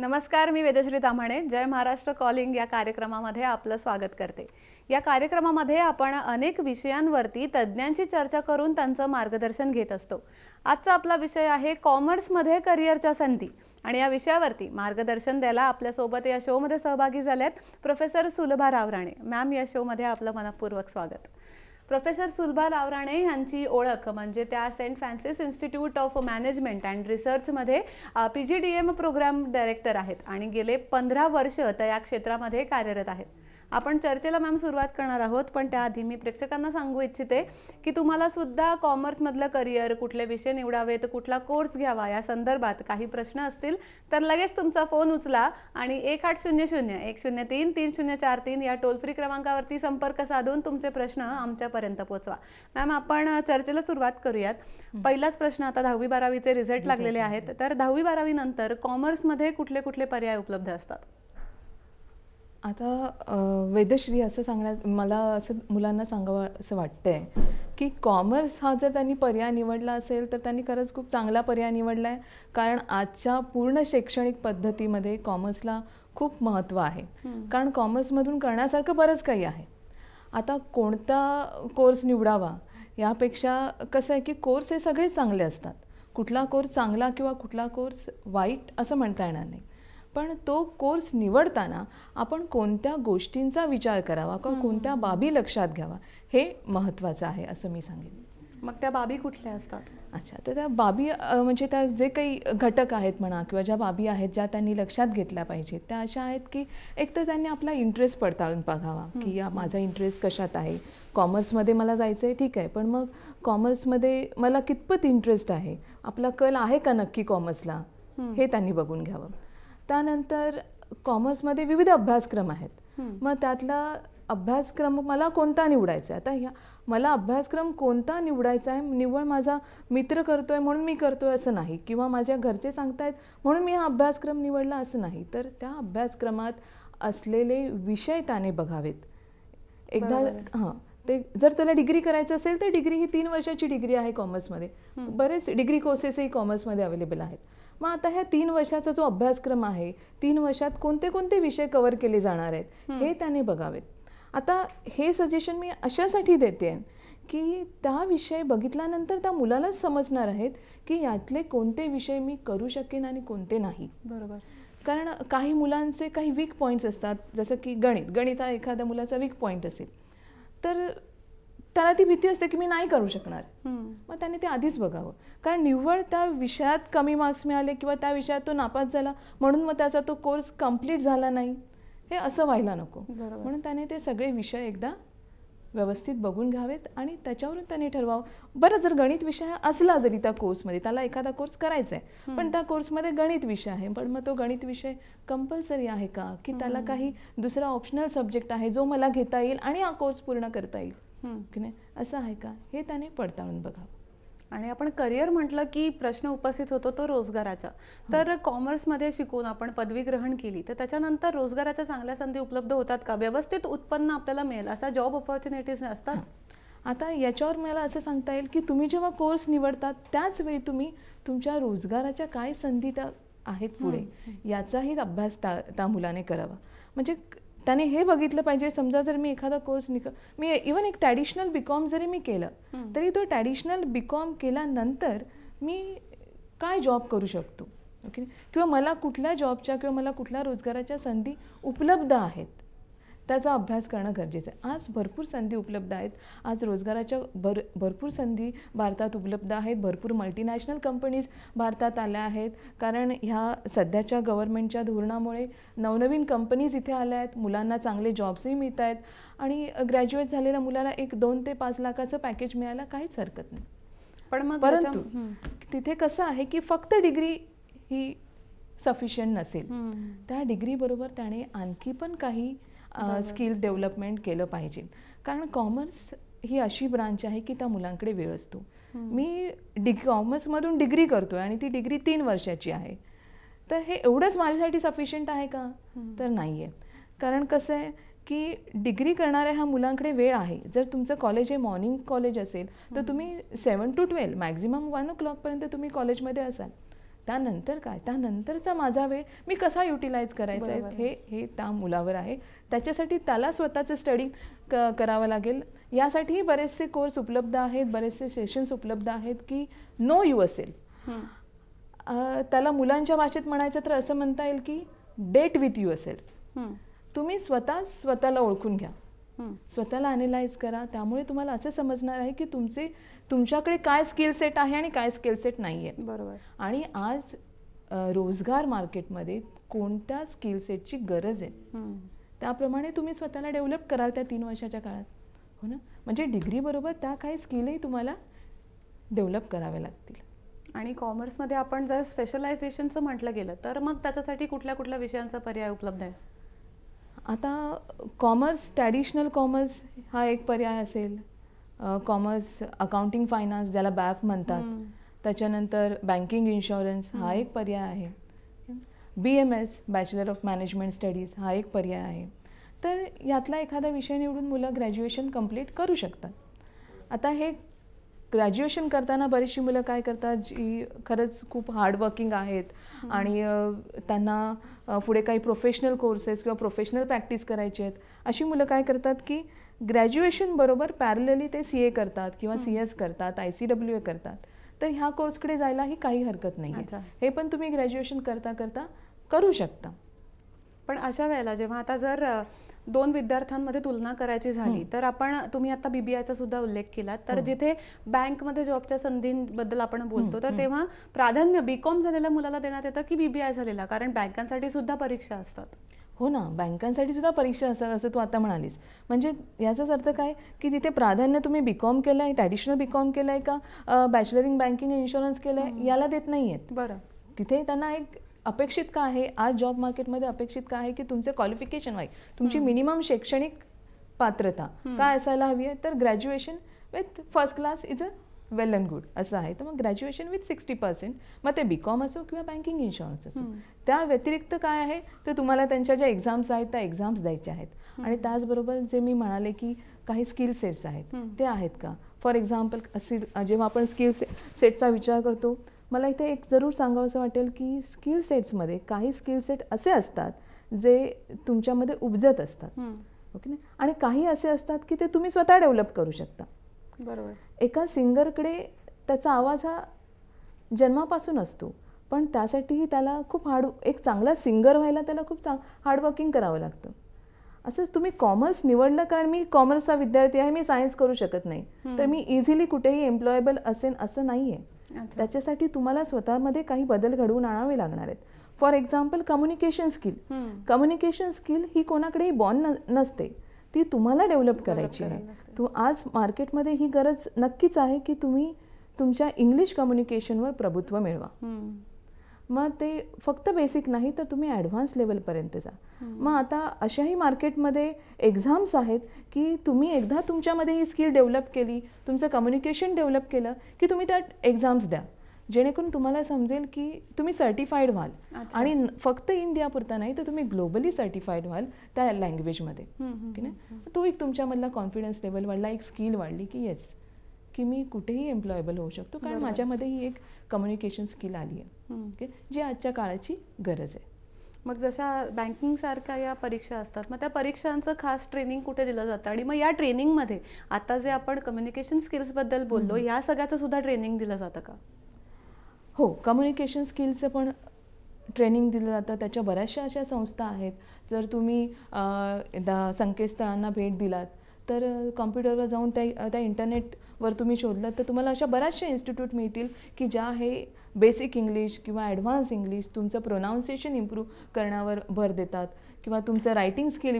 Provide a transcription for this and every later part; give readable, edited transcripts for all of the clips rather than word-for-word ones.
नमस्कार, मी वेदश्री ताम्हाणे जय महाराष्ट्र कॉलिंग या कार्यक्रमामध्ये आपलं स्वागत करते। या कार्यक्रमामध्ये आपण अनेक विषयांवरती तज्ञांची चर्चा करून त्यांचं मार्गदर्शन घेत असतो। आजचा आपला विषय आहे कॉमर्स मध्ये करिअरच्या संधी आणि या विषयावरती मार्गदर्शन द्यायला आपल्या सोबत या शो मध्ये सहभागी झालेत प्रोफेसर सुलभा रावराणे मॅम। या शो मध्ये आपलं मनपूर्वक स्वागत। प्रोफेसर सुलभा रावराणे यांची ओळख म्हणजे त्या Saint Francis Institute of Management and Research मध्ये PGDM प्रोग्राम डायरेक्टर आहेत आणि गेले 15 वर्ष त्या या क्षेत्रामध्ये कार्यरत आहेत। आपण चर्चेला मॅम सुरुवात करणार आहोत, पण त्याआधी मी प्रेक्षकांना सांगू इच्छिते की तुम्हाला सुद्धा कॉमर्स मधलं करिअर, कुठले विषय निवडावेत, कुठला कोर्स घ्यावा या संदर्भात काही प्रश्न असतील तर लगेच तुमचा फोन उचला आणि 1800-103-3043 या टोल फ्री क्रमांकावरती संपर्क साधून तुमचे प्रश्न आमच्यापर्यंत पोहोचवा। मॅम, आपण चर्चेला सुरुवात करूयात। पहिलाच प्रश्न, आता 10वी 12वीचे रिझल्ट लागलेले आहेत, तर 10वी 12वी नंतर कॉमर्स मध्ये कुठले कुठले पर्याय उपलब्ध असतात? आता वेदश्री असं सांगण्यात मला असं मुलांना सांगावं असं वाटतंय की कॉमर्स हा जर त्यांनी पर्याय निवडला असेल तर त्यांनी खरंच खूप चांगला पर्याय निवडला आहे, कारण आजच्या पूर्ण शैक्षणिक पद्धतीमध्ये कॉमर्सला खूप महत्त्व आहे। कारण कॉमर्समधून करण्यासारखं बरंच काही आहे। आता कोणता कोर्स निवडावा यापेक्षा कसं आहे की कोर्स हे सगळे चांगले असतात, कुठला कोर्स चांगला किंवा कुठला कोर्स वाईट असं म्हणता येणार नाही, पण तो कोर्स निवडताना आपण कोणत्या गोष्टींचा विचार करावा किंवा कोणत्या बाबी लक्षात घ्यावा हे महत्त्वाचं आहे असं मी सांगेन। मग त्या बाबी कुठल्या असतात? अच्छा, तर त्या बाबी म्हणजे त्या जे काही घटक आहेत म्हणा किंवा ज्या बाबी आहेत ज्या त्यांनी लक्षात घेतल्या पाहिजेत त्या अशा आहेत की एक तर त्यांनी आपला इंटरेस्ट पडताळून बघावा की माझा इंटरेस्ट कशात आहे। कॉमर्समध्ये मला जायचं आहे, ठीक आहे, पण मग कॉमर्समध्ये मला कितपत इंटरेस्ट आहे, आपला कल आहे का नक्की कॉमर्सला, हे त्यांनी बघून घ्यावं। त्यानंतर कॉमर्समध्ये विविध अभ्यासक्रम आहेत, मग त्यातला अभ्यासक्रम मला कोणता निवडायचा आहे। आता मला अभ्यासक्रम कोणता निवडायचा आहे निवड माझा मित्र करतोय म्हणून मी करतोय असं नाही, किंवा माझ्या घरचे सांगतायत म्हणून मी हा अभ्यासक्रम निवडला असं नाही, तर त्या अभ्यासक्रमात असलेले विषय त्याने बघावेत एकदा। हां, ते जर त्याला डिग्री करायचं असेल तर डिग्री ही 3 वर्षाची डिग्री आहे कॉमर्समध्ये, बरेच डिग्री कोर्सेसही कॉमर्समध्ये अवेलेबल आहेत। मग आता ह्या 3 वर्षाचा जो अभ्यासक्रम आहे, 3 वर्षात कोणते कोणते विषय कव्हर केले जाणार आहेत हे त्याने बघावेत। आता हे सजेशन मी अशासाठी देते की त्या विषय बघितल्यानंतर त्या मुलालाच समजणार आहेत की यातले कोणते विषय मी करू शकेन आणि कोणते नाही। बरोबर, कारण काही मुलांचे काही वीक पॉईंट्स असतात, जसं की गणित हा एखाद्या मुलाचा वीक पॉईंट असेल तर त्याला ती भीती असते की मी नाही करू शकणार, मग त्याने ते आधीच बघावं। कारण निव्वळ त्या विषयात कमी मार्क्स मिळाले किंवा त्या विषयात तो नापास झाला म्हणून मग त्याचा तो कोर्स कंप्लीट झाला नाही, हे असं व्हायला नको। म्हणून त्याने ते सगळे विषय एकदा व्यवस्थित बघून घ्यावेत आणि त्याच्यावरून त्याने ठरवावं। बरं, जर गणित विषय असला जरी त्या कोर्समध्ये, त्याला एखादा कोर्स करायचा आहे पण त्या कोर्समध्ये गणित विषय आहे, पण मग तो गणित विषय कंपल्सरी आहे का, की त्याला काही दुसरा ऑप्शनल सब्जेक्ट आहे जो मला घेता येईल आणि हा कोर्स पूर्ण करता येईल की नाही, असं आहे का, हे त्याने पडताळून बघावं। आणि आपण करिअर म्हटलं की प्रश्न उपस्थित होतो तो रोजगाराचा। तर कॉमर्समध्ये शिकून आपण पदवी ग्रहण केली तर त्याच्यानंतर रोजगाराच्या चांगल्या संधी उपलब्ध होतात का? व्यवस्थित उत्पन्न आपल्याला मिळेल असा जॉब अपॉर्च्युनिटीज असतात? आता याच्यावर मला असं सांगता येईल की तुम्ही जेव्हा कोर्स निवडतात त्याच वेळी तुम्ही तुमच्या रोजगाराच्या काय संधी त्या आहेत पुढे याचाही अभ्यास त्या मुलाने करावा। म्हणजे त्याने हे बघितलं पाहिजे, समजा जर मी एखादा कोर्स मी इवन एक ट्रॅडिशनल बीकॉम जरी मी केलं तरी तो ट्रॅडिशनल बीकॉम केल्यानंतर मी काय जॉब करू शकतो, ओके, किंवा मला कुठल्या जॉबच्या किंवा मला कुठल्या रोजगाराच्या संधी उपलब्ध आहेत त्याचा अभ्यास करणं गरजेचं आहे। आज भरपूर संधी उपलब्ध आहेत, आज रोजगाराच्या भरपूर संधी भारतात उपलब्ध आहेत, भरपूर मल्टीनॅशनल कंपनीज भारतात आल्या आहेत, कारण ह्या सध्याच्या गव्हर्नमेंटच्या धोरणामुळे नवनवीन कंपनीज इथे आल्या आहेत, मुलांना चांगले जॉब्सही मिळत आहेत आणि ग्रॅज्युएट झालेल्या मुलाला 1-2 ते 5 लाखाचं पॅकेज मिळायला काहीच हरकत नाही। परंतु तिथे कसं आहे की फक्त डिग्री ही सफिशियंट नसेल, त्या डिग्रीबरोबर त्याने आणखी पण काही स्किल डेव्हलपमेंट केलं पाहिजे। कारण कॉमर्स ही अशी ब्रांच आहे की त्या मुलांकडे वेळ असतो। मी कॉमर्समधून डिग्री करतोय आणि ती डिग्री 3 वर्षाची आहे, तर हे एवढंच माझ्यासाठी सफिशियंट आहे का? तर नाही आहे। कारण कसं आहे की डिग्री करणाऱ्या ह्या मुलांकडे वेळ आहे। जर तुमचं कॉलेज हे मॉर्निंग कॉलेज असेल तर तुम्ही 7 to 12 मॅक्झिमम 1 o'clock पर्यंत तुम्ही कॉलेजमध्ये असाल, त्यानंतर काय, त्यानंतरचा माझा वेळ मी कसा युटिलाइज करायचा आहे बरोबर. हे त्या मुलावर आहे. त्याच्यासाठी त्याला स्वतःचं स्टडी करावं लागेल. यासाठीही बरेचसे कोर्स उपलब्ध आहेत, बरेचसे सेशन्स उपलब्ध आहेत की नो युअरसेल्फ. त्याला मुलांच्या भाषेत म्हणायचं तर असं म्हणता येईल की डेट विथ युअरसेल्फ. तुम्ही स्वतःला ओळखून घ्या, स्वतःला ॲनालाइज करा. त्यामुळे तुम्हाला असं समजणार आहे की तुमच्याकडे काय स्किल सेट आहे आणि काय स्किल सेट नाही आहे. बरोबर. आणि आज रोजगार मार्केटमध्ये कोणत्या स्किल सेटची गरज आहे त्याप्रमाणे तुम्ही स्वतःला डेव्हलप कराल त्या 3 वर्षाच्या काळात. हो ना. म्हणजे डिग्रीबरोबर त्या काही स्किलही तुम्हाला डेव्हलप कराव्या लागतील. आणि कॉमर्समध्ये आपण जर स्पेशलायझेशनचं म्हटलं गेलं तर मग त्याच्यासाठी कुठल्या कुठल्या विषयांचा पर्याय उपलब्ध आहे? आता कॉमर्स, ट्रॅडिशनल कॉमर्स हा एक पर्याय असेल. कॉमर्स, अकाउंटिंग फायनान्स ज्याला बॅफ म्हणतात. त्याच्यानंतर बँकिंग इन्शुरन्स हा एक पर्याय आहे. BMS, bachelor of management studies हा एक पर्याय आहे. तर यातला एखादा विषय निवडून मुलं ग्रॅज्युएशन कंप्लीट करू शकतात. आता हे ग्रॅज्युएशन करताना बरीचशी मुलं काय करतात, जी खरंच खूप हार्डवर्किंग आहेत आणि त्यांना पुढे काही प्रोफेशनल कोर्सेस किंवा प्रोफेशनल प्रॅक्टिस करायची आहेत, अशी मुलं काय करतात की ग्रॅज्युएशन बरोबर पॅरलली ते CA करतात किंवा CS करतात, ICWA करतात. तर ह्या कोर्सकडे जायलाही काही हरकत नाही आहे. हे पण तुम्ही ग्रॅज्युएशन करता करता करू शकता. पण अशा वेळेला जेव्हा आता जर 2 विद्यार्थ्यांमध्ये तुलना करायची झाली तर तुम्ही आता BBIचा सुद्धा उल्लेख केला, तर जिथे बँकमध्ये जॉबच्या संधींबद्दल आपण बोलतो तर तेव्हा प्राधान्य BCom झालेल्या मुलाला देण्यात येतं की BBI झालेला, कारण बँकांसाठी सुद्धा परीक्षा असतात. हो ना, बँकांसाठी सुद्धा परीक्षा असतात असं तू आता म्हणालीस. म्हणजे याचाच अर्थ काय की तिथे प्राधान्य तुम्ही BCom केलं आहे, ट्रॅडिशनल BCom केलं आहे का बॅचलर इन बँकिंग इन्शुरन्स केलं आहे याला देत नाही आहेत. बरं. तिथे त्यांना एक अपेक्षित का आहे, आज जॉब मार्केटमध्ये अपेक्षित का आहे की तुमचे क्वालिफिकेशन आहे, तुमची मिनिमम शैक्षणिक पात्रता काय असायला हवी आहे, तर graduation with first class is a well and good असं आहे. तर मग ग्रॅज्युएशन विथ 60%, मग ते BCom असो किंवा बँकिंग इन्शुरन्स असो. त्या व्यतिरिक्त काय आहे तर तुम्हाला त्यांच्या ज्या एक्झाम्स आहेत त्या एक्झाम्स द्यायच्या आहेत. आणि त्याचबरोबर जे मी म्हणाले की काही स्किल सेट्स आहेत ते आहेत का. फॉर एक्झाम्पल असे जेव्हा आपण स्किल सेटचा विचार करतो, मला इथे एक जरूर सांगावंसं वाटेल की स्किल सेट्समध्ये काही स्किल सेट असे असतात जे तुमच्यामध्ये उपजत असतात. ओके ना. आणि काही असे असतात की ते तुम्ही स्वतः डेव्हलप करू शकता. बरोबर. एका सिंगरकडे त्याचा आवाज हा जन्मापासून असतो, पण त्यासाठीही त्याला खूप एक चांगला सिंगर व्हायला त्याला खूप हार्डवर्किंग करावं लागतं. असंच तुम्ही कॉमर्स निवडलं कारण मी कॉमर्सचा विद्यार्थी आहे, मी सायन्स करू शकत नाही, तर मी इझिली कुठेही एम्प्लॉयबल असेन असं नाही आहे. त्याच्यासाठी तुम्हाला स्वतःमध्ये काही बदल घडवून आणावे लागणार आहेत. फॉर एक्झाम्पल कम्युनिकेशन स्किल ही कोणाकडेही बॉर्न नसते, ती तुम्हाला डेव्हलप करायची आहे. आज मार्केटमध्ये ही गरज नक्कीच आहे की तुम्ही तुमच्या इंग्लिश कम्युनिकेशनवर प्रभुत्व मिळवा. मग ते फक्त बेसिक नाही तर तुम्ही ॲडव्हान्स लेवलपर्यंत जा. मग आता अशाही मार्केटमध्ये एक्झाम्स आहेत की तुम्ही एकदा तुमच्यामध्ये ही स्किल डेव्हलप केली, तुमचं कम्युनिकेशन डेव्हलप केलं की तुम्ही त्या एक्झाम्स द्या, जेणेकरून तुम्हाला समजेल की तुम्ही सर्टिफाईड व्हाल. आणि फक्त इंडियापुरता नाही तर तुम्ही ग्लोबली सर्टिफाईड व्हाल त्या लँग्वेजमध्ये. ओके ना. तो एक तुमच्यामधला कॉन्फिडन्स लेवल वाढला, एक स्किल वाढली की येस की मी कुठेही एम्प्लॉयबल होऊ शकतो, कारण माझ्यामध्ये ही एक कम्युनिकेशन स्किल आली आहे. ओके, जी आजच्या काळाची गरज आहे. मग जशा बँकिंग सारख्या या परीक्षा असतात, मग त्या परीक्षांचं खास ट्रेनिंग कुठे दिलं जातं, आणि मग या ट्रेनिंगमध्ये आता जे आपण कम्युनिकेशन स्किल्सबद्दल बोललो या सगळ्याचं सुद्धा ट्रेनिंग दिलं जातं का? हो, कम्युनिकेशन स्किलचं पण ट्रेनिंग दिलं जातं. त्याच्या बऱ्याचशा अशा संस्था आहेत. जर तुम्ही संकेतस्थळांना भेट दिलात तर कॉम्प्युटरवर जाऊन त्या इंटरनेटवर तुम्ही शोधलात तर तुम्हाला अशा बऱ्याचशा इन्स्टिट्यूट मिळतील की ज्या हे बेसिक इंग्लिश किंवा ॲडव्हान्स इंग्लिश, तुमचं प्रोनाऊन्सिएशन इम्प्रूव्ह करण्यावर भर देतात किंवा तुमचं रायटिंग स्किल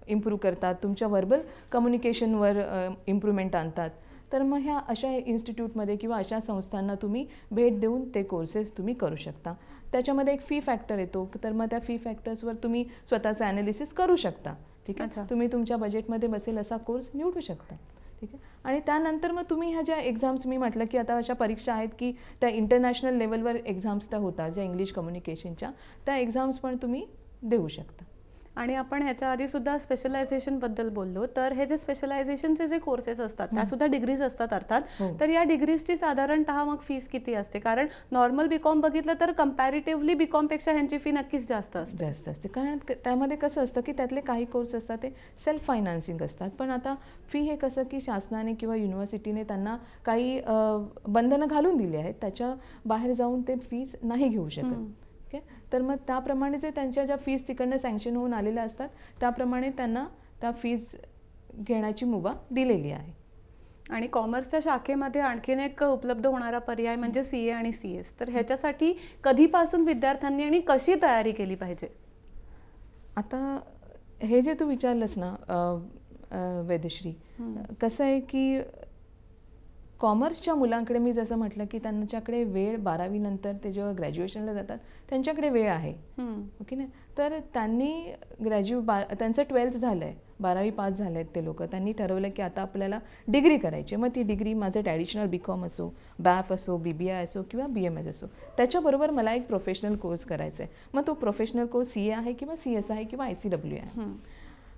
इम्प्रूव्ह करतात, तुमच्या व्हर्बल कम्युनिकेशनवर इम्प्रूव्हमेंट आणतात. तर मग ह्या अशा इन्स्टिट्यूटमध्ये किंवा अशा संस्थांना तुम्ही भेट देऊन ते कोर्सेस तुम्ही करू शकता. त्याच्यामध्ये एक फी फॅक्टर येतो, तर मग त्या फी फॅक्टर्सवर तुम्ही स्वतःचं ॲनालिसिस करू शकता. ठीक आहे, तुम्ही तुमच्या बजेटमध्ये बसेल असा कोर्स निवडू शकता. ठीक आहे. आणि त्यानंतर मग तुम्ही ह्या ज्या एक्झाम्स मी म्हटलं की आता अशा परीक्षा आहेत की त्या इंटरनॅशनल लेवलवर एक्झाम्स त्या होतात ज्या इंग्लिश कम्युनिकेशनच्या, त्या एक्झाम्स पण तुम्ही देऊ शकता. आणि आपण ह्याच्या आधी सुद्धा स्पेशलायझेशन बद्दल बोललो, तर हे जे स्पेशलायझेशनचे जे कोर्सेस असतात त्या सुद्धा डिग्रीज असतात अर्थात, तर या डिग्रीजची साधारणतः मग फीस किती असते? कारण नॉर्मल बीकॉम बघितलं तर कंपॅरेटिव्हली बीकॉम पेक्षा ह्यांची फी नक्कीच जास्त असते. कारण त्यामध्ये कसं असतं की त्यातले काही कोर्स असतात ते सेल्फ फायनान्सिंग असतात, पण आता फी हे कसं की शासनाने किंवा युनिव्हर्सिटीने त्यांना काही बंधनं घालून दिली आहेत, त्याच्या बाहेर जाऊन ते फीस नाही घेऊ शकत. ओके, तर मग त्याप्रमाणे जे त्यांच्या ज्या फीस तिकडनं सँक्शन होऊन आलेल्या असतात त्याप्रमाणे त्यांना त्या फीस घेण्याची मुभा दिलेली आहे. आणि कॉमर्सच्या शाखेमध्ये आणखीन एक उपलब्ध होणारा पर्याय म्हणजे CA आणि CS. तर ह्याच्यासाठी कधीपासून विद्यार्थ्यांनी आणि कशी तयारी केली पाहिजे? आता हे जे तू विचारलंस ना वेदश्री, कसं आहे की कॉमर्सच्या मुलांकडे मी जसं म्हटलं की त्यांच्याकडे वेळ 12वी नंतर ते जेव्हा ग्रॅज्युएशनला जातात त्यांच्याकडे वेळ आहे. ओके ना, तर त्यांनी त्यांचं 12th झालं आहे, 12वी पास झाले आहेत ते लोक, त्यांनी ठरवलं की आता आपल्याला डिग्री करायची. मग ती डिग्री माझं ट्रॅडिशनल BCom असो, BAF असो, BBI असो किंवा BMS असो, त्याच्याबरोबर मला एक प्रोफेशनल कोर्स करायचा आहे. मग तो प्रोफेशनल कोर्स CA आहे किंवा CS आहे किंवा ICW आहे.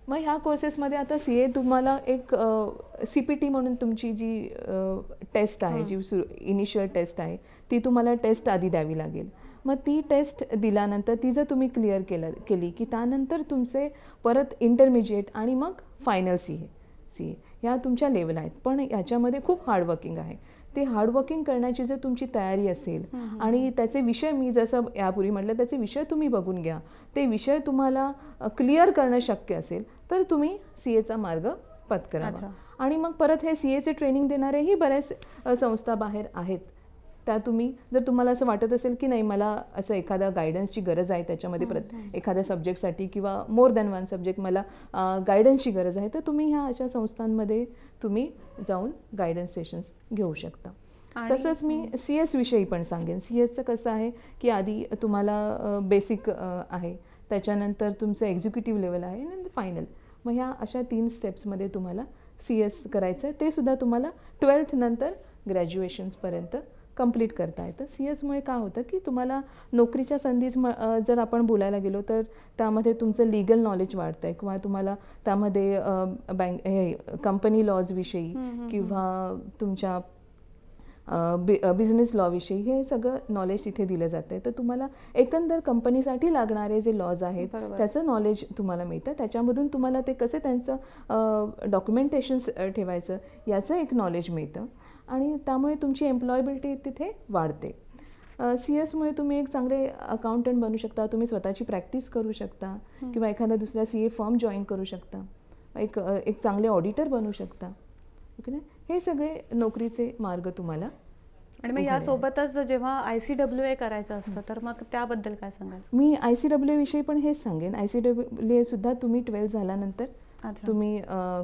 मग ह्या कोर्सेसमध्ये आता CA तुम्हाला एक CPT म्हणून तुमची जी टेस्ट आहे, जी इनिशियल टेस्ट आहे, ती तुम्हाला टेस्ट आधी द्यावी लागेल. मग ती टेस्ट दिल्यानंतर ती जर तुम्ही क्लिअर केली की त्यानंतर तुमचे परत इंटरमिजिएट आणि मग फायनल CA ह्या तुमच्या लेवल आहेत. पण याच्यामध्ये खूप हार्डवर्किंग आहे. ते हार्डवर्किंग करण्याची जर तुमची तयारी असेल आणि त्याचे विषय, मी जसं यापूर्वी म्हटलं, त्याचे विषय तुम्ही बघून घ्या, ते विषय तुम्हाला क्लिअर करणं शक्य असेल तर तुम्ही CAचा मार्ग पत्करावा. आणि मग परत हे CAचे ट्रेनिंग देणारेही बऱ्याच संस्था बाहेर आहेत. त्या तुम्ही जर तुम्हाला असं वाटत असेल की नाही मला असं एखाद्या गायडन्सची गरज आहे त्याच्यामध्ये, एखाद्या सब्जेक्टसाठी किंवा मोर दॅन वन सब्जेक्ट मला गायडन्सची गरज आहे, तर तुम्ही ह्या अशा संस्थांमध्ये तुम्ही जाऊन गायडन्स सेशन्स घेऊ शकता. तसंच मी CS विषयी पण सांगेन. CSचं कसं आहे की आधी तुम्हाला बेसिक आहे, त्याच्यानंतर तुमचं एक्झिक्युटिव्ह लेवल आहे आणि फायनल. मग ह्या अशा 3 स्टेप्समध्ये तुम्हाला CS करायचं आहे. ते सुद्धा तुम्हाला 12th नंतर ग्रॅज्युएशन्सपर्यंत कंप्लीट करता येतं. CSमुळे काय होतं की तुम्हाला नोकरीच्या संधी जर आपण बोलायला गेलो तर त्यामध्ये तुमचं लिगल नॉलेज वाढतं आहे किंवा तुम्हाला त्यामध्ये कंपनी लॉजविषयी किंवा तुमच्या बिझनेस लॉविषयी हे सगळं नॉलेज तिथे दिलं जातं आहे. तर तुम्हाला एकंदर कंपनीसाठी लागणारे जे लॉज आहेत त्याचं नॉलेज तुम्हाला मिळतं. त्याच्यामधून तुम्हाला ते कसे त्यांचं डॉक्युमेंटेशन्स ठेवायचं याचं एक नॉलेज मिळतं आणि त्यामुळे तुमची एम्प्लॉयबिलिटी तिथे वाढते. CSमुळे तुम्ही एक चांगले अकाउंटंट बनू शकता, तुम्ही स्वतःची प्रॅक्टिस करू शकता किंवा एखादा दुसऱ्या CA फर्म जॉईन करू शकता, एक चांगले ऑडिटर बनू शकता. ओके ना, हे सगळे नोकरीचे मार्ग तुम्हाला. आणि मग यासोबतच जेव्हा ICWA करायचं असतं तर मग त्याबद्दल काय सांगाल? मी ICWA विषयी पण हेच सांगेन. ICWA सुद्धा तुम्ही 12th झाल्यानंतर तुम्ही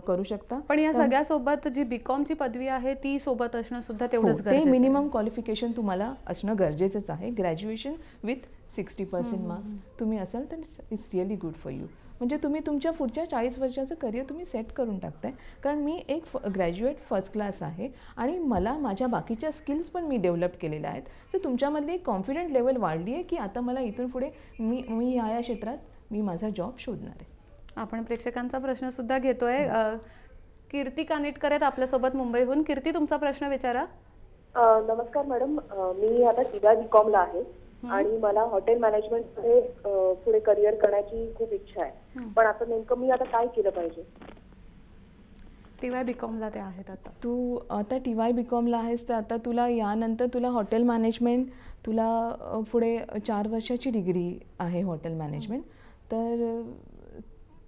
करू शकता. पण या सगळ्यासोबत जी BComची पदवी आहे ती सोबत असणं सुद्धा तेवढंच गरजेचं आहे. ते मिनिमम क्वालिफिकेशन तुम्हाला असणं गरजेचंच आहे. ग्रॅज्युएशन विथ 60% मार्क्स तुम्ही असाल तर it's really good for you. म्हणजे तुम्ही तुमच्या पुढच्या 40 वर्षाचं करिअर तुम्ही सेट करून टाकताय. कारण मी एक ग्रॅज्युएट फर्स्ट क्लास आहे आणि मला माझ्या बाकीच्या स्किल्स पण मी डेव्हलप केलेल्या आहेत. तर तुमच्यामधली एक कॉन्फिडंट लेवल वाढली आहे की आता मला इथून पुढे मी या क्षेत्रात मी माझा जॉब शोधणार आहे. आपण प्रेक्षकांचा प्रश्न सुद्धा घेतोय. कीर्ती कानिटकर आहेत आपल्यासोबत मुंबईहून. कीर्ती, तुमचा प्रश्न विचारा. नमस्कार मॅडम, मी आता TY BComला आहे आणि मला हॉटेल मॅनेजमेंटमध्ये पुढे करिअर करण्याची खूप इच्छा आहे. पण आता नेमकं मी आता काय केलं पाहिजे? TY BComला ते आहेत आता. तू आता TY BComला आहेस तर आता तुला यानंतर तुला हॉटेल मॅनेजमेंट, तुला पुढे 4 वर्षाची डिग्री आहे हॉटेल मॅनेजमेंट, तर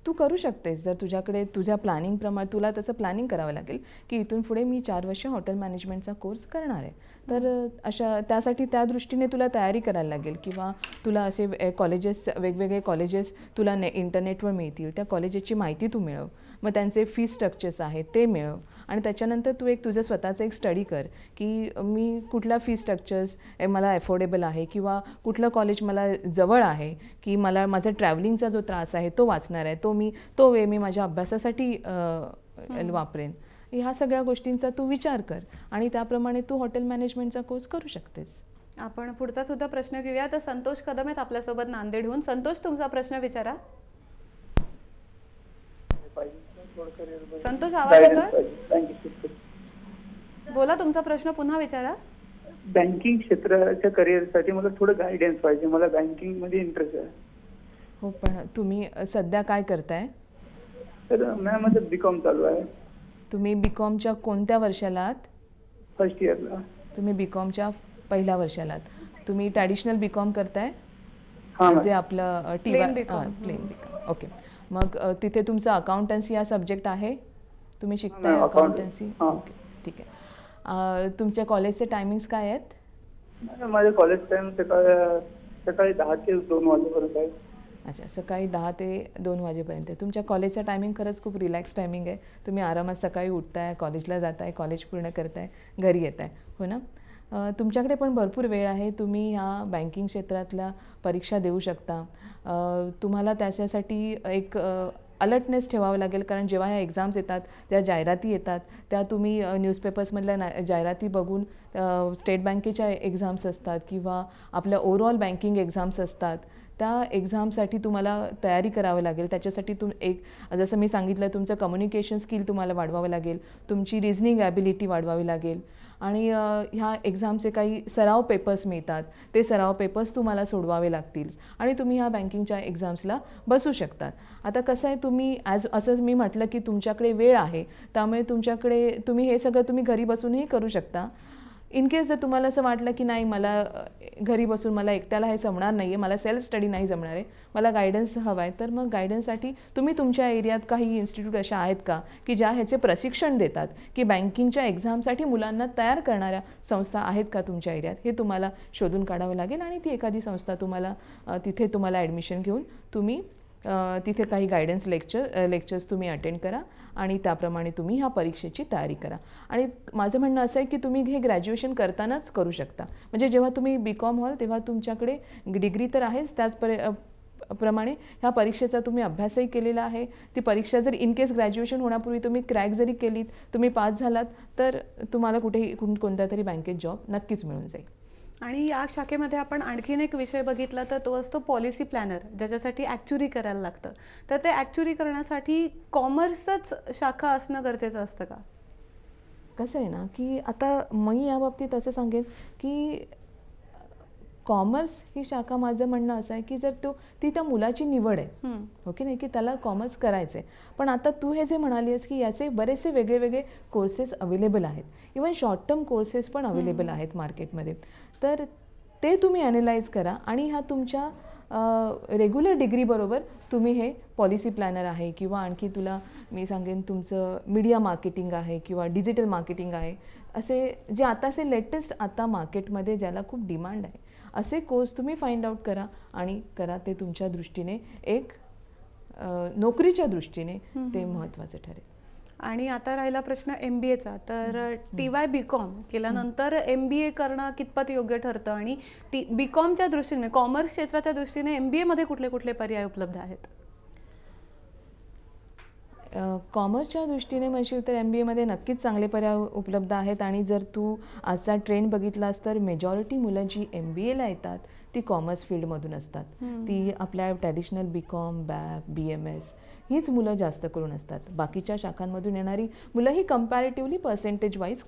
तू करू शकतेस. जर तुझ्याकडे तुझ्या प्लॅनिंगप्रमाणे तुला त्याचं प्लॅनिंग करावं लागेल की इथून पुढे मी 4 वर्ष हॉटेल मॅनेजमेंटचा कोर्स करणार आहे, तर त्यासाठी त्या दृष्टीने तुला तयारी करायला लागेल. किंवा तुला असे कॉलेजेस, वेगवेगळे कॉलेजेस तुला इंटरनेटवर मिळतील, त्या कॉलेजेसची माहिती तू मिळव, मग त्यांचे फी स्ट्रक्चर्स आहेत ते मिळव आणि त्याच्यानंतर तू एक तुझं स्वतःचं एक स्टडी कर की मी कुठला फी स्ट्रक्चर्स मला अफोर्डेबल आहे किंवा कुठलं कॉलेज मला जवळ आहे की मला माझा ट्रॅव्हलिंगचा जो त्रास आहे तो वाचणार आहे, तो वेळ मी माझ्या अभ्यासासाठी वापरेन. ह्या सगळ्या गोष्टींचा तू विचार कर आणि त्याप्रमाणे तू हॉटेल मॅनेजमेंटचा कोर्स करू शकतेस. आपण पुढचा सुद्धा प्रश्न घेऊया. तर संतोष कदम आहेत आपल्यासोबत नांदेडहून. संतोष, तुमचा प्रश्न विचारा. पाहिजे, थोडं करिअर संतोष, आवाज येतोय? बँकिंग बोला, तुमचा प्रश्न पुन्हा विचारा. बँकिंग क्षेत्राच्या करिअरसाठी मला थोडं गायडन्स पाहिजे. मला बँकिंग मध्ये इंटरेस्ट आहे. हो, पण तुम्ही सध्या काय करताय? तर मॅम माझं बीकॉम चालू आहे. तुम्ही बीकॉमच्या कोणत्या वर्षाला आहात? फर्स्ट इयरला. तुम्ही बीकॉमच्या पहिल्या वर्षाला आहात. तुम्ही ट्रॅडिशनल बीकॉम करताय? हां जे आपलं Plain BCom. Plain B Com. Okay. मग तिथे तुमचं अकाउंटन्सी हा सब्जेक्ट आहे? तुम्ही शिकताय मॅम, अकाउंटन्सी? हां. ओके, ठीक आहे. तुमच्या कॉलेजचे टायमिंग्स काय आहेत? मॅडम माझं कॉलेज टाइम सकाळी 10 ते 2 वाजेपर्यंत आहे. अच्छा, सकाळी 10 ते 2 वाजेपर्यंत. तुमच्या कॉलेजचा टायमिंग खरंच खूप रिलॅक्स टायमिंग आहे. तुम्ही आरामात सकाळी उठताय, कॉलेजला जाताय, कॉलेज पूर्ण करताय, घरी येताय, हो ना? तुमच्याकडे पण भरपूर वेळ आहे. तुम्ही ह्या बँकिंग क्षेत्रातल्या परीक्षा देऊ शकता. तुम्हाला त्याच्यासाठी एक अलर्टनेस ठेवावं लागेल, कारण जेव्हा ह्या एक्झाम्स येतात, त्या जाहिराती येतात, त्या तुम्ही न्यूजपेपर्समधल्या जाहिराती बघून स्टेट बँकेच्या एक्झाम्स असतात किंवा आपल्या ओव्हरऑल बँकिंग एक्झाम्स असतात, त्या एक्झामसाठी तुम्हाला तयारी करावी लागेल. त्याच्यासाठी जसं मी सांगितलं, तुमचं कम्युनिकेशन स्किल तुम्हाला वाढवावं लागेल, तुमची रिझनिंग ॲबिलिटी वाढवावी लागेल. आणि ह्या एक्झामचे काही सराव पेपर्स मिळतात, ते सराव पेपर्स तुम्हाला सोडवावे लागतील आणि तुम्ही ह्या बँकिंगच्या एक्झाम्सला बसू शकतात. आता कसं आहे, तुम्ही असं मी म्हटलं की तुमच्याकडे वेळ आहे, त्यामुळे तुम्ही हे सगळं तुम्ही घरी बसूनही करू शकता. इन केस जर तुम्हाला असं वाटलं की नाही, मला घरी बसून मला एकट्याला हे जमणार नाही आहे, मला सेल्फ स्टडी नाही जमणार आहे, मला गायडन्स हवा आहे, तर मग गायडन्ससाठी तुम्ही तुमच्या एरियात काही इन्स्टिट्यूट अशा आहेत का की ज्या ह्याचे प्रशिक्षण देतात, की बँकिंगच्या एक्झामसाठी मुलांना तयार करणाऱ्या संस्था आहेत का तुमच्या एरियात? हे तुम्हाला शोधून काढावं लागेल आणि ती एखादी संस्था तिथे तुम्हाला ॲडमिशन घेऊन तुम्ही तिथे काही गायडन्स लेक्चर्स तुम्ही अटेंड करा आणि त्याप्रमाणे तुम्ही ह्या परीक्षेची तयारी करा. आणि माझं म्हणणं असं आहे की तुम्ही हे ग्रॅज्युएशन करतानाच करू शकता. म्हणजे जेव्हा तुम्ही बीकॉम व्हाल तेव्हा तुमच्याकडे डिग्री तर आहेच, प्रमाणे ह्या परीक्षेचा तुम्ही अभ्यासही केलेला आहे. ती परीक्षा जर इन केस ग्रॅज्युएशन होण्यापूर्वी तुम्ही क्रॅक जरी केलीत, तुम्ही पास झालात, तर तुम्हाला कोणत्या तरी बँकेत जॉब नक्कीच मिळून जाईल. आणि या शाखेमध्ये आपण आणखीन एक विषय बघितला तर तो असतो पॉलिसी प्लॅनर, ज्याच्यासाठी ॲक्च्युरी करायला लागतं. तर ते ॲक्च्युरी करण्यासाठी कॉमर्सच शाखा असणं गरजेचं असतं का? कसं आहे ना, की आता मी याबाबतीत असं सांगेन की कॉमर्स ही शाखा, माझं म्हणणं असं आहे की जर ती त्या मुलाची निवड आहे, हो की नाही, की त्याला कॉमर्स करायचं आहे. पण आता तू हे जे म्हणाली आहेस की याचे बरेचसे वेगळे वेगळे कोर्सेस अवेलेबल आहेत, इवन शॉर्ट टर्म कोर्सेस पण अवेलेबल आहेत मार्केटमध्ये. तर ते तुम्ही ॲनालाइज करा आणि ह्या तुमच्या रेग्युलर डिग्रीबरोबर तुम्ही हे पॉलिसी प्लॅनर आहे किंवा आणखी तुला मी सांगेन तुमचं मीडिया मार्केटिंग आहे किंवा डिजिटल मार्केटिंग आहे, असे लेटेस्ट आता मार्केटमध्ये ज्याला खूप डिमांड आहे, असे कोर्स तुम्ही फाइंड आउट करा आणि करा. ते तुमच्या दृष्टीने एक नोकरीच्या दृष्टीने ते महत्त्वाचं ठरेल. आणि आता राहिला प्रश्न MBAचा, तर TY BCom केल्यानंतर MBA करणं कितपत योग्य ठरतं आणि BComच्या दृष्टीने, कॉमर्स क्षेत्राच्या दृष्टीने MBA मध्ये कुठले कुठले पर्याय उपलब्ध आहेत? कॉमर्सच्या दृष्टीने म्हणशील तर MBA मध्ये नक्कीच चांगले पर्याय उपलब्ध आहेत. आणि जर तू आजचा ट्रेंड बघितलास तर मेजॉरिटी मुलं जी MBAला येतात ती कॉमर्स फील्डमधून असतात. ती आपल्या ट्रॅडिशनल BCom, BAP, BMS हीच मुलं जास्त करून असतात. बाकीच्या शाखांमधून येणारी मुलं ही कम्पॅरेटिव्हली पर्सेंटेज वाईज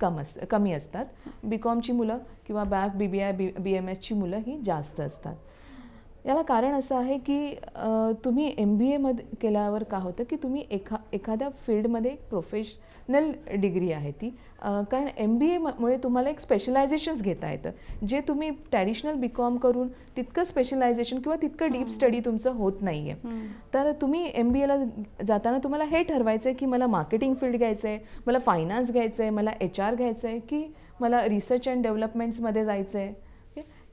कमी असतात. BComची मुलं किंवा BAP, BBI, BMSची मुलं ही जास्त असतात. याला कारण असं आहे की तुम्ही MBA केल्यावर का होतं की तुम्ही एखाद्या फील्डमध्ये एक प्रोफेशनल डिग्री आहे ती, कारण MBA मुळे तुम्हाला एक स्पेशलायझेशन्स घेता येतं, जे तुम्ही ट्रॅडिशनल BCom करून तितकं स्पेशलायझेशन किंवा तितकं डीप स्टडी तुमचं होत नाही आहे. तर तुम्ही MBAला जाताना तुम्हाला हे ठरवायचं आहे की मला मार्केटिंग फील्ड घ्यायचं आहे, मला फायनान्स घ्यायचं आहे, मला HR घ्यायचं आहे, की मला रिसर्च अँड डेव्हलपमेंट्समध्ये जायचं आहे.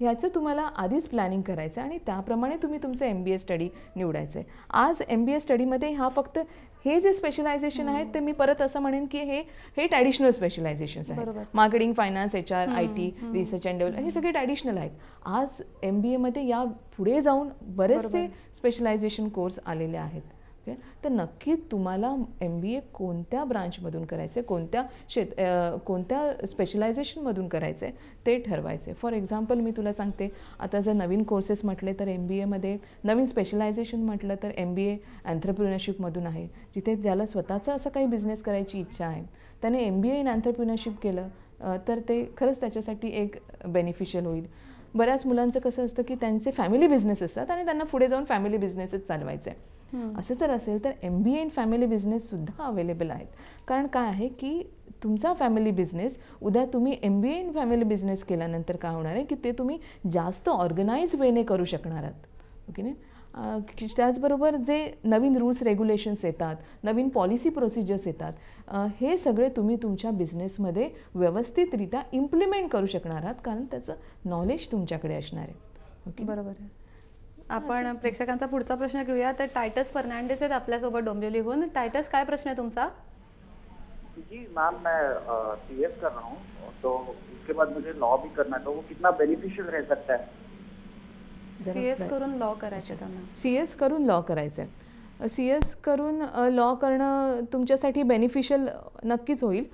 ह्याचं तुम्हाला आधीच प्लॅनिंग करायचं आहे आणि त्याप्रमाणे तुम्ही तुमचं MBA स्टडी निवडायचं आहे. आज MBA स्टडीमध्ये फक्त हे जे स्पेशलायझेशन आहेत ते मी परत असं म्हणेन की हे ट्रॅडिशनल स्पेशलायझेशन्स आहेत. Marketing, finance, HR, IT, research and development हे सगळे ट्रॅडिशनल आहेत. आज MBA मध्ये या पुढे जाऊन बरेचसे स्पेशलायझेशन कोर्स आलेले आहेत. ओके. तर नक्की तुम्हाला MBA कोणत्या ब्रांचमधून करायचं आहे, कोणत्या स्पेशलायझेशनमधून करायचं आहे ते ठरवायचं आहे. फॉर एक्झाम्पल मी तुला सांगते, आता जर नवीन कोर्सेस म्हटले तर MBAमध्ये नवीन स्पेशलायझेशन म्हटलं तर MBA एंटरप्रिनरशिपमधून आहे, जिथे ज्याला स्वतःचा असं काही बिझनेस करायची इच्छा आहे त्याने MBA इन एंटरप्रिनरशिप केलं तर ते खरंच त्याच्यासाठी एक बेनिफिशियल होईल. बऱ्याच मुलांचं कसं असतं की त्यांचे फॅमिली बिझनेस असतात आणि त्यांना पुढे जाऊन फॅमिली बिझनेसच चालवायचे आहे. असं जर असेल तर MBA इन फॅमिली बिझनेससुद्धा अवेलेबल आहेत. कारण काय आहे की तुमचा फॅमिली बिझनेस उद्या तुम्ही MBA इन फॅमिली बिझनेस केल्यानंतर काय होणार आहे की ते तुम्ही जास्त ऑर्गनाइज वेने करू शकणार आहात. ओके ना. त्याचबरोबर जे नवीन रूल्स रेग्युलेशन्स येतात, नवीन पॉलिसी प्रोसिजर्स येतात, हे सगळे तुम्ही तुमच्या बिझनेसमध्ये व्यवस्थितरित्या इम्प्लिमेंट करू शकणार आहात, कारण त्याचं नॉलेज तुमच्याकडे असणार आहे. ओके, बरोबर आहे. आपण प्रेक्षकांचा पुढचा प्रश्न घेऊया. तर टायटस फर्नांडिस आहेत आपल्यासोबत डोंबिवलीहून. टायटस, काय प्रश्न आहे तुमचा? जी मैम, मैं CS कर रहा हूँ, तो उसके बाद मुझे लॉ भी करना है, तो वो कितना बेनिफिशियल रह सकता है? CS करून लॉ करायचे त्यांना. CS करून लॉ करायचं आहे. CS करून लॉ करणं तुमच्यासाठी बेनिफिशियल नक्कीच होईल.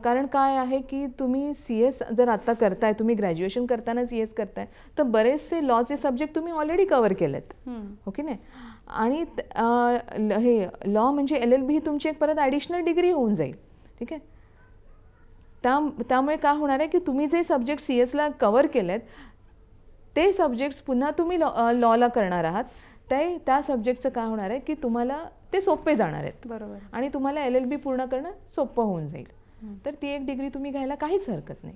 कारण काय आहे की तुम्ही CS जर आत्ता करताय, तुम्ही ग्रॅज्युएशन करताना CS करताय, तर बरेचसे लॉचे सब्जेक्ट तुम्ही ऑलरेडी कवर केलेत. ओके नाही. आणि हे लॉ म्हणजे LLB ही तुमची एक परत ॲडिशनल डिग्री होऊन जाईल. ठीक आहे. त्यामुळे काय होणार आहे की तुम्ही जे सब्जेक्ट CSला कवर केलेत ते सब्जेक्ट्स पुन्हा तुम्ही लॉला करणार आहात, त्या सब्जेक्टचं काय होणार आहे की तुम्हाला ते सोपे जाणार आहेत. बरोबर. आणि तुम्हाला LLB पूर्ण करणं सोपं होऊन जाईल. तर ती एक डिग्री तुम्ही घ्यायला काहीच हरकत नाही.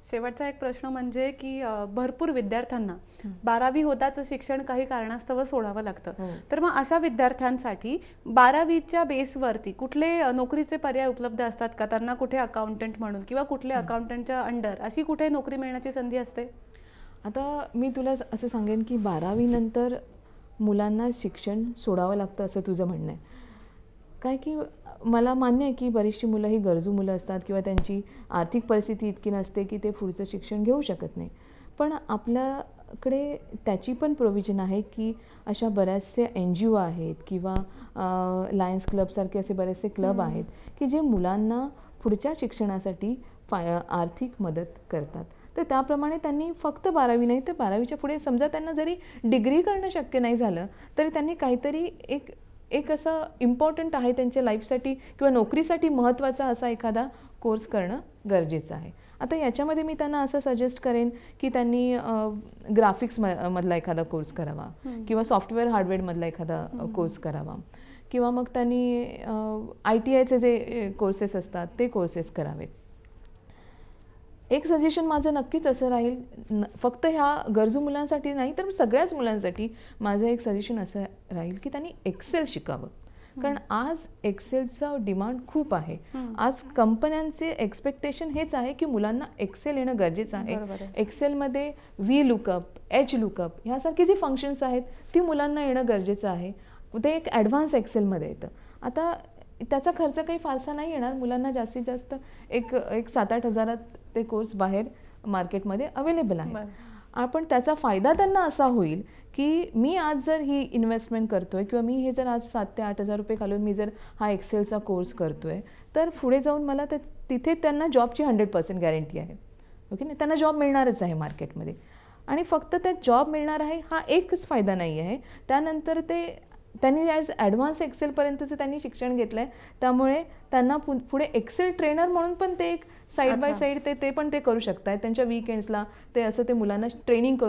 शेवटचा एक प्रश्न म्हणजे की भरपूर विद्यार्थ्यांना 12वी होताच शिक्षण काही कारणास्तव सोडावं लागतं. तर मग अशा विद्यार्थ्यांसाठी 12वीच्या बेसवरती कुठले नोकरीचे पर्याय उपलब्ध असतात का? त्यांना कुठे अकाउंटंट म्हणून किंवा कुठले अकाउंटंटच्या अंडर अशी कुठे नोकरी मिळण्याची संधी असते? आता मी तुला असं सांगेन की 12वी नंतर मुलांना शिक्षण सोडावं लागतं असं तुझं म्हणणं आहे. काय की मला मान्य आहे की बरीचशी मुलं ही गरजू मुलं असतात किंवा त्यांची आर्थिक परिस्थिती इतकी नसते की ते पुढचं शिक्षण घेऊ शकत नाही. पण आपल्याकडे त्याची पण प्रोव्हिजन आहे की अशा बऱ्याचसे NGO आहेत किंवा लायन्स क्लबसारखे असे बरेचसे क्लब आहेत की जे मुलांना पुढच्या शिक्षणासाठी आर्थिक मदत करतात. तर त्याप्रमाणे त्यांनी फक्त 12वी नाही तर 12वीच्या पुढे समजा त्यांना जरी डिग्री करणं शक्य नाही झालं तरी त्यांनी काहीतरी एक असं इम्पॉर्टंट आहे त्यांच्या लाईफसाठी किंवा नोकरीसाठी महत्त्वाचा असा एखादा कोर्स करणं गरजेचं आहे. आता याच्यामध्ये मी त्यांना असं सजेस्ट करेन की त्यांनी ग्राफिक्स मधला एखादा कोर्स करावा किंवा सॉफ्टवेअर हार्डवेअरमधला एखादा कोर्स करावा किंवा मग त्यांनी ITIचे जे कोर्सेस असतात ते कोर्सेस करावेत. एक सजेशन माझं नक्कीच असं राहील, फक्त ह्या गरजू मुलांसाठी नाही तर सगळ्याच मुलांसाठी माझं एक सजेशन असं राहील की त्यांनी एक्सेल शिकावं. कारण आज एक्सेलचं डिमांड खूप आहे. आज कंपन्यांचे एक्सपेक्टेशन हेच आहे की मुलांना एक्सेल येणं गरजेचं आहे. एक्सेलमध्ये VLOOKUP, HLOOKUP ह्यासारखे जे फंक्शन्स आहेत ती मुलांना येणं गरजेचं आहे. ते एक ॲडव्हान्स एक्सेलमध्ये येतं. आता त्याचा खर्च काही फारसा नाही येणार मुलांना. जास्तीत जास्त एक 7-8 हजारात ते कोर्स बाहेर मार्केटमध्ये अवेलेबल आहे. पण त्याचा फायदा त्यांना असा होईल की मी आज जर ही इन्व्हेस्टमेंट करतोय किंवा मी हे जर आज 7 ते 8 हजार रुपये घालून मी जर हा एक्सेलचा कोर्स करतोय तर पुढे जाऊन मला तिथे त्यांना जॉबची 100% गॅरंटी आहे. ओके ना. त्यांना जॉब मिळणारच आहे मार्केटमध्ये. आणि फक्त त्या जॉब मिळणार आहे हा एकच फायदा नाही आहे. त्यानंतर त्यांनी ॲज ॲडव्हान्स एक्सेलपर्यंतचं त्यांनी शिक्षण घेतलं आहे. त्यामुळे त्यांना पुढे एक्सेल ट्रेनर म्हणून पण ते एक साईड बाय साईड ते पण ते करू शकतात. त्यांच्या वीकेंड्सला ते असं ते मुलांना ट्रेनिंग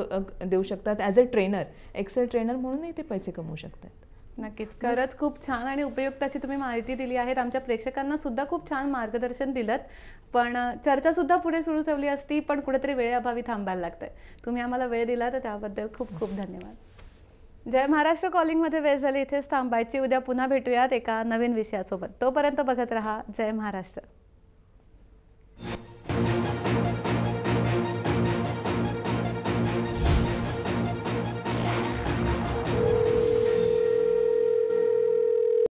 देऊ शकतात. As a trainer, Excel trainer म्हणूनही ते पैसे कमवू शकतात. नक्कीच. खरंच खूप छान आणि उपयुक्त अशी तुम्ही माहिती दिली आहे. आमच्या प्रेक्षकांना सुद्धा खूप छान मार्गदर्शन दिलं. पण चर्चासुद्धा पुढे सुरू ठेवली असती पण कुठेतरी वेळेअभावी थांबायला लागतंय. तुम्ही आम्हाला वेळ दिला तर त्याबद्दल खूप खूप धन्यवाद. जय महाराष्ट्र कॉलिंगमध्ये वेळ झाली इथेच थांबायची. उद्या पुन्हा भेटूयात एका नवीन विषयासोबत. तोपर्यंत बघत रहा जय महाराष्ट्र.